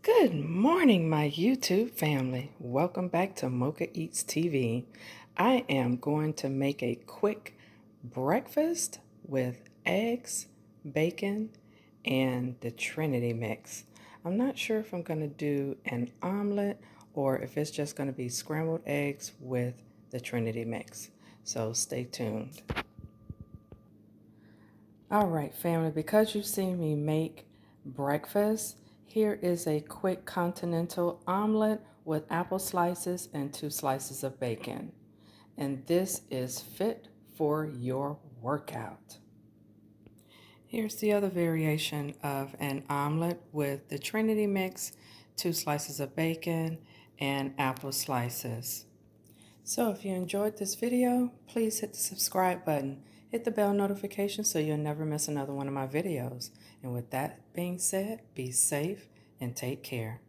Good morning, my YouTube family. Welcome back to Mochaeatstv. I am going to make a quick breakfast with eggs, bacon, and the Trinity mix. I'm not sure if I'm going to do an omelet or if it's just going to be scrambled eggs with the Trinity mix. So stay tuned. All right, family, because you've seen me make breakfast, here is a quick continental omelet with apple slices and 2 slices of bacon. And this is fit for your workout. Here's the other variation of an omelet with the Trinity mix, 2 slices of bacon, and apple slices. So if you enjoyed this video, please hit the subscribe button. Hit the bell notification so you'll never miss another one of my videos. And with that being said, be safe and take care.